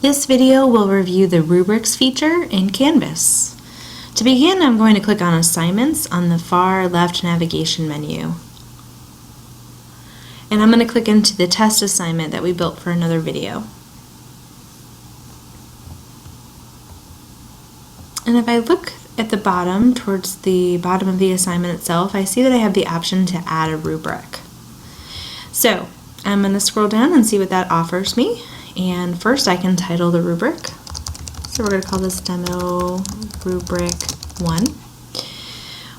This video will review the Rubrics feature in Canvas. To begin, I'm going to click on Assignments on the far left navigation menu. And I'm going to click into the test assignment that we built for another video. And if I look at the bottom, towards the bottom of the assignment itself, I see that I have the option to add a rubric. So I'm going to scroll down and see what that offers me. And first I can title the rubric. So we're going to call this Demo Rubric 1.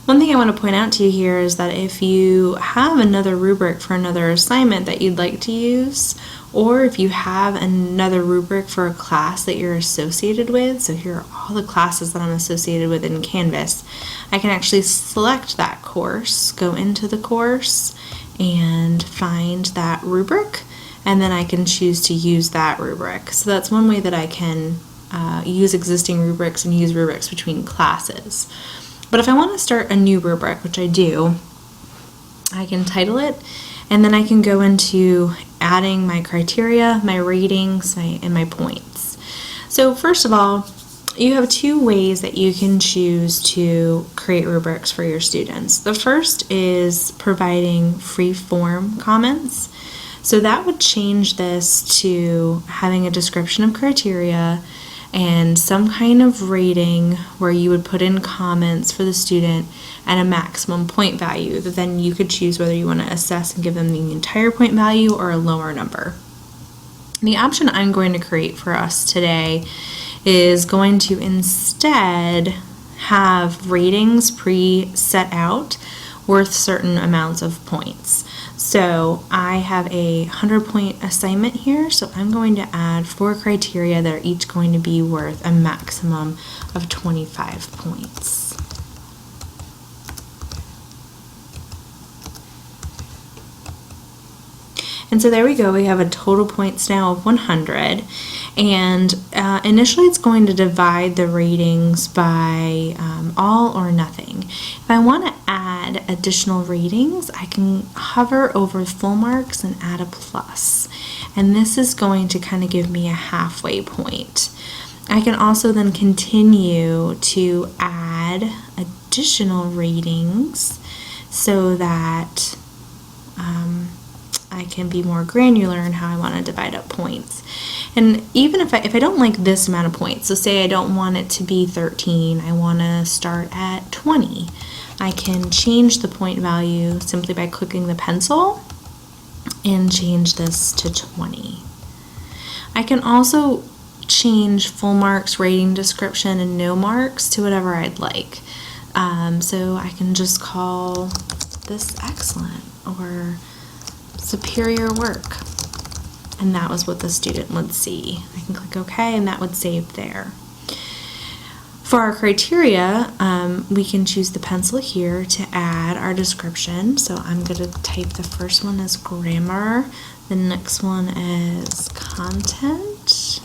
One thing I want to point out to you here is that if you have another rubric for another assignment that you'd like to use, or if you have another rubric for a class that you're associated with, so here are all the classes that I'm associated with in Canvas, I can actually select that course, go into the course, and find that rubric, and then I can choose to use that rubric. So that's one way that I can use existing rubrics and use rubrics between classes. But if I want to start a new rubric, which I do, I can title it, and then I can go into adding my criteria, my ratings, and my points. So first of all, you have two ways that you can choose to create rubrics for your students. The first is providing free form comments. So that would change this to having a description of criteria and some kind of rating where you would put in comments for the student and a maximum point value that then you could choose whether you want to assess and give them the entire point value or a lower number. The option I'm going to create for us today is going to instead have ratings pre-set out worth certain amounts of points. So I have a 100-point assignment here, so I'm going to add 4 criteria that are each going to be worth a maximum of 25 points. And so there we go, we have a total points now of 100, and initially it's going to divide the ratings by all or nothing. If I want to add additional ratings, I can hover over full marks and add a plus, and this is going to kind of give me a halfway point. I can also then continue to add additional ratings so that I can be more granular in how I want to divide up points. And even if I don't like this amount of points, so say I don't want it to be 13, I want to start at 20, I can change the point value simply by clicking the pencil and change this to 20. I can also change full marks, rating, description, and no marks to whatever I'd like. So I can just call this excellent or superior work, and that was what the student would see. I can click OK, and that would save there. For our criteria, we can choose the pencil here to add our description. So I'm going to type the first one as grammar, the next one as content,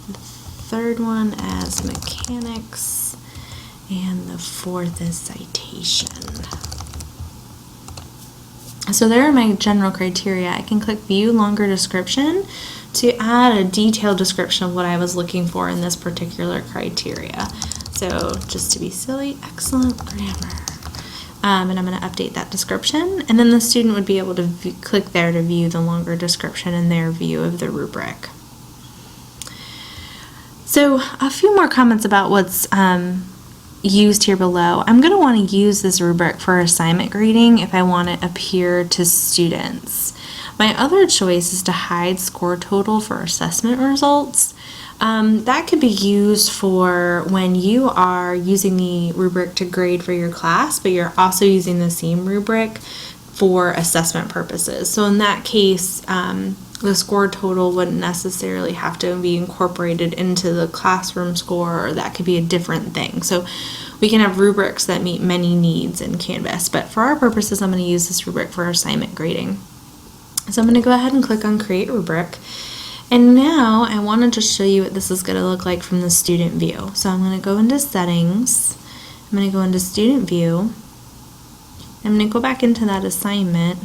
the third one as mechanics, and the fourth is citation. So there are my general criteria. I can click View Longer Description to add a detailed description of what I was looking for in this particular criteria. So just to be silly, excellent grammar. And I'm going to update that description, and then the student would be able to click there to view the longer description in their view of the rubric. So a few more comments about what's used here below. I'm going to want to use this rubric for assignment grading if I want it to appear to students. My other choice is to hide score total for assessment results. That could be used for when you are using the rubric to grade for your class, but you're also using the same rubric for assessment purposes. So in that case, the score total wouldn't necessarily have to be incorporated into the classroom score, or that could be a different thing. So we can have rubrics that meet many needs in Canvas, but for our purposes, I'm going to use this rubric for assignment grading. So I'm going to go ahead and click on Create Rubric. And now I want to just show you what this is going to look like from the student view. So I'm going to go into Settings, I'm going to go into Student View, I'm going to go back into that assignment,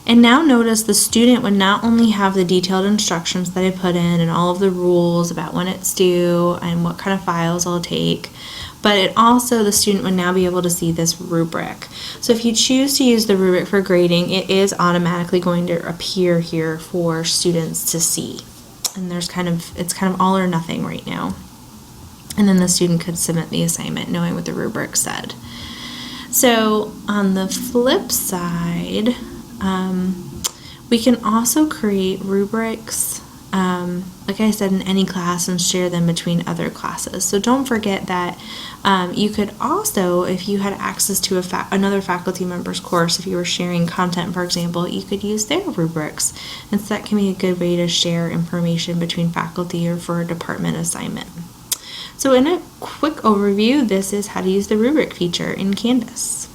And now notice the student would not only have the detailed instructions that I put in and all of the rules about when it's due and what kind of files I'll take, but it also, the student would now be able to see this rubric. So if you choose to use the rubric for grading, it is automatically going to appear here for students to see. And it's kind of all or nothing right now. And then the student could submit the assignment knowing what the rubric said. So on the flip side, we can also create rubrics, like I said, in any class and share them between other classes. So don't forget that you could also, if you had access to another faculty member's course, if you were sharing content, for example, you could use their rubrics. And so that can be a good way to share information between faculty or for a department assignment. So in a quick overview, this is how to use the rubric feature in Canvas.